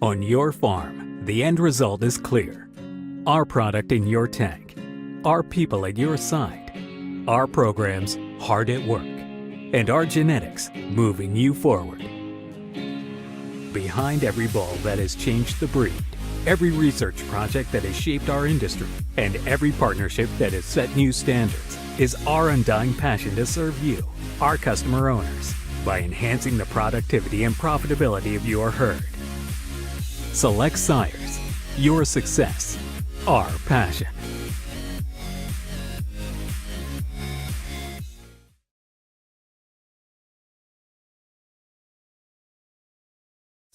On your farm, the end result is clear. Our product in your tank. Our people at your side. Our programs hard at work. And our genetics moving you forward. Behind every bull that has changed the breed, every research project that has shaped our industry, and every partnership that has set new standards is our undying passion to serve you, our customer owners, by enhancing the productivity and profitability of your herd. Select Sires, your success, our passion.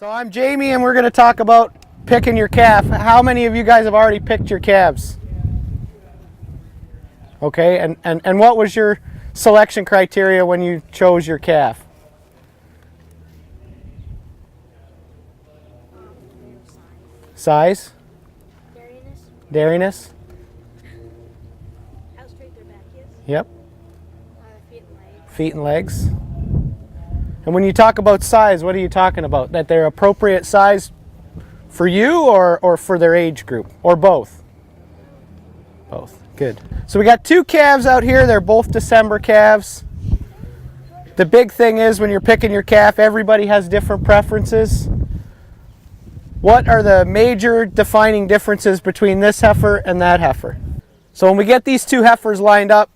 So I'm Jamie and we're going to talk about picking your calf. How many of you guys have already picked your calves? Okay, and what was your selection criteria when you chose your calf? Size? Dairiness? How straight their back is? Yep. Feet and legs. Feet and legs. And when you talk about size, what are you talking about? That they're appropriate size for you or for their age group? Or both? Both. Good. So we got two calves out here. They're both December calves. The big thing is when you're picking your calf, everybody has different preferences. What are the major defining differences between this heifer and that heifer? So when we get these two heifers lined up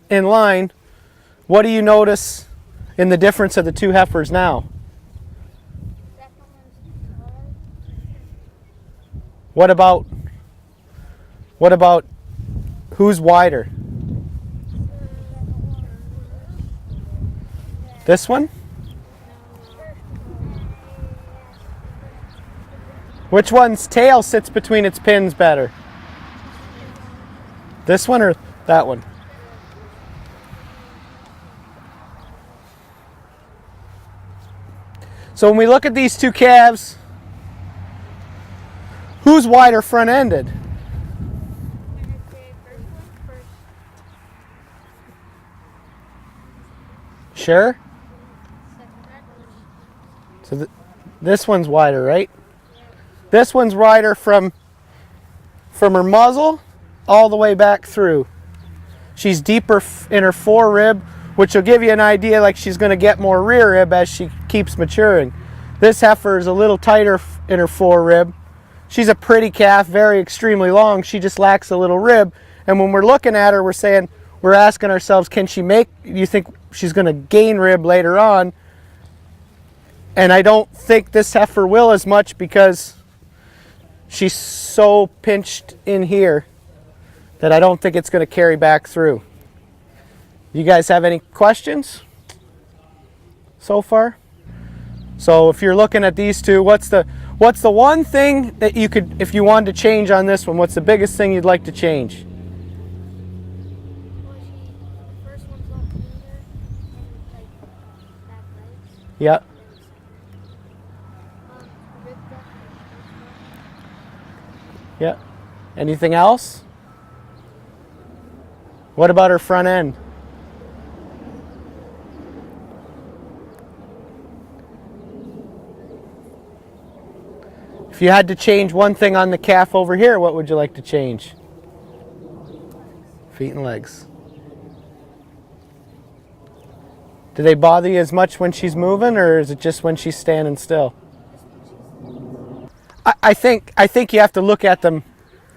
in line, what do you notice in the difference of the two heifers now? What about who's wider? This one? Which one's tail sits between its pins better? This one or that one? So when we look at these two calves, who's wider front-ended? Sure? So this one's wider, right? This one's wider from her muzzle all the way back through. She's deeper in her forerib, which will give you an idea like she's going to get more rear rib as she keeps maturing. This heifer is a little tighter in her forerib. She's a pretty calf, very extremely long. She just lacks a little rib. And when we're looking at her, we're asking ourselves, do you think she's going to gain rib later on? And I don't think this heifer will as much because she's so pinched in here that I don't think it's going to carry back through. You guys have any questions so far? So if you're looking at these two, what's the one thing that you could, if you wanted to change on this one, what's the biggest thing you'd like to change? The first one's a lot cleaner and back legs. Yeah. Rib depth. Yeah. Anything else? What about her front end? If you had to change one thing on the calf over here, what would you like to change? Feet and legs. Do they bother you as much when she's moving, or is it just when she's standing still? I think you have to look at them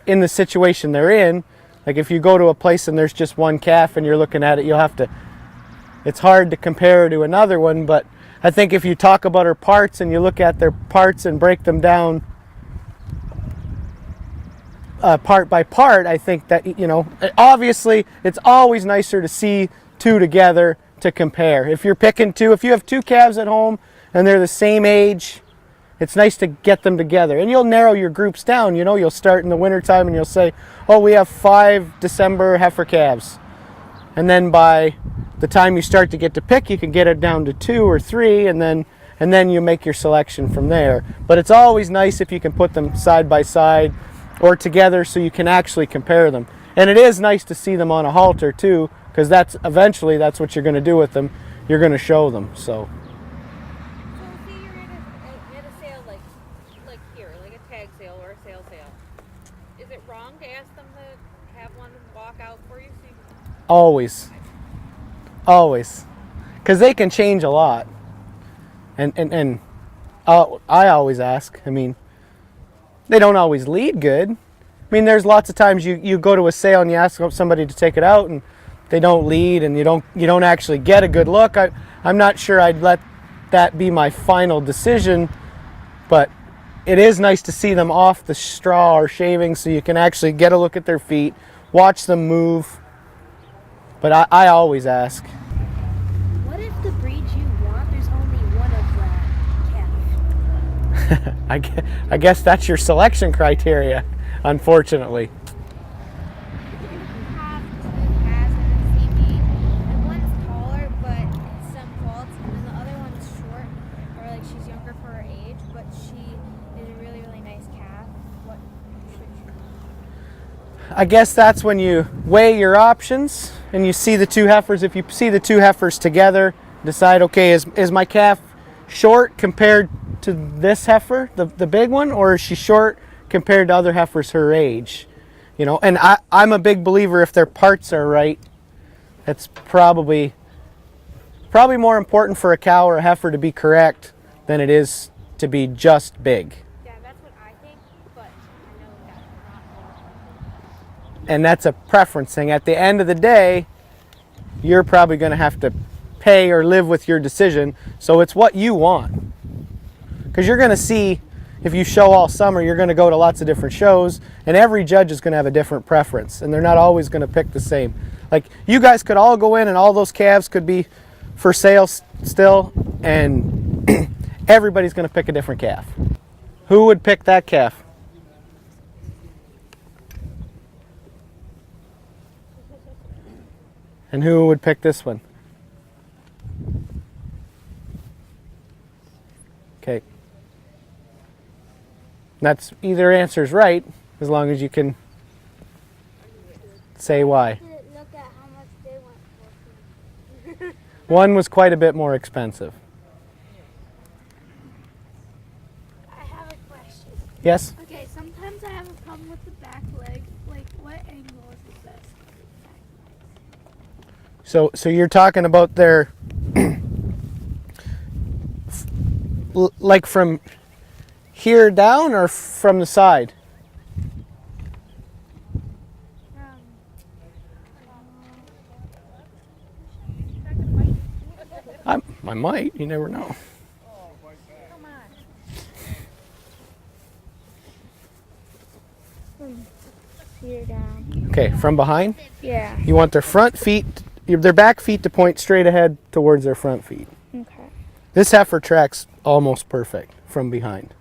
in the situation they're in. Like if you go to a place and there's just one calf and you're looking at it, it's hard to compare her to another one, but I think if you talk about her parts and you look at their parts and break them down part by part, I think that, obviously it's always nicer to see two together to compare. If you're picking two, if you have two calves at home and they're the same age, it's nice to get them together. And you'll narrow your groups down. You'll start in the wintertime and you'll say, oh, we have 5 December heifer calves. And then by the time you start to get to pick, you can get it down to 2 or 3, and then you make your selection from there. But it's always nice if you can put them side by side or together so you can actually compare them. And it is nice to see them on a halter too, because that's what you're going to do with them. You're going to show them. So So say you're at a sale like here, sale. Is it wrong to ask them to have one walk out for you? So you Always. Always. Because they can change a lot. And I always ask. I mean, they don't always lead good. I mean, there's lots of times you go to a sale and you ask somebody to take it out and they don't lead and you don't actually get a good look. I'm not sure I'd let that be my final decision, but it is nice to see them off the straw or shaving so you can actually get a look at their feet, watch them move. But I always ask. What if the breed you want, there's only one of that calf? I guess that's your selection criteria, unfortunately. Have two calves in the same breed, and one's taller, but some faults, and the other one's short, or like she's younger for her age, but she is a really, really nice calf. What should you? I guess that's when you weigh your options and you see the two heifers. If you see the two heifers together, decide, okay, is my calf short compared to this heifer, the big one, or is she short compared to other heifers her age? You know, and I'm a big believer if their parts are right, it's probably more important for a cow or a heifer to be correct than it is to be just big. Yeah, that's what I think, but I know that's not. And that's a preference thing. At the end of the day, you're probably going to have to pay or live with your decision. So it's what you want. Because you're going to see, if you show all summer, you're going to go to lots of different shows, and every judge is going to have a different preference, and they're not always going to pick the same. Like, you guys could all go in, and all those calves could be for sale still, and everybody's going to pick a different calf. Who would pick that calf? And who would pick this one? Okay. That's either answer's right, as long as you can say why. Look at how much they went for. One was quite a bit more expensive. I have a question. Yes? Okay, sometimes I have a problem with the back leg. Like, what angle is the best? So you're talking about their, like from here down or from the side? I might, you never know. Come on. Here down. Okay, from behind? Yeah. You want their front feet, their back feet to point straight ahead towards their front feet. Okay. This heifer tracks almost perfect from behind.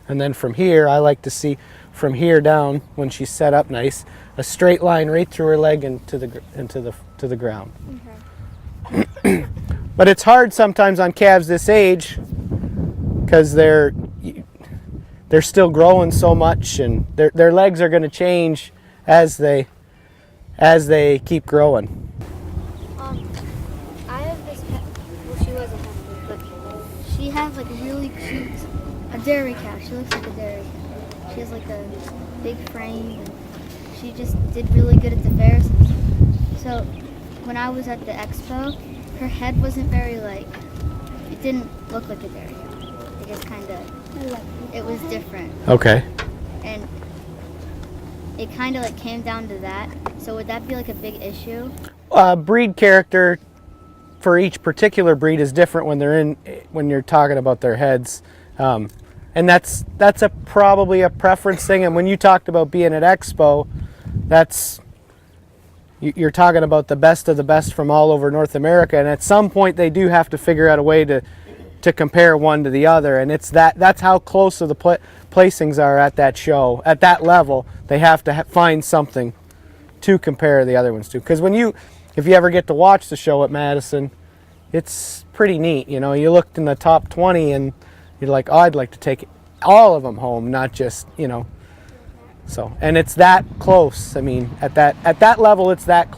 And then from here, I like to see from here down, when she's set up nice, a straight line right through her leg and to the ground. Okay. But it's hard sometimes on calves this age because they're still growing so much, and their legs are going to change as they keep growing. I have this pet. Well, she was a heifer, but she has like a really cute, a dairy cow. She looks like a dairy cow. She has like a big frame, and she just did really good at the fairs. So when I was at the expo, her head wasn't very it didn't look like a dairy cow. It just kind of, it was different. Okay. And it kind of came down to that. So would that be like a big issue? Breed character for each particular breed is different when you're talking about their heads, and that's probably a preference thing. And when you talked about being at Expo, you're talking about the best of the best from all over North America, and at some point they do have to figure out a way to compare one to the other, and that's how close of the placings are at that show. At that level, they have to find something to compare the other ones to. Because if you ever get to watch the show at Madison, it's pretty neat. You know, you looked in the top 20 and you're like, oh, I'd like to take all of them home, not just, So, and it's that close. I mean, at that level, it's that close.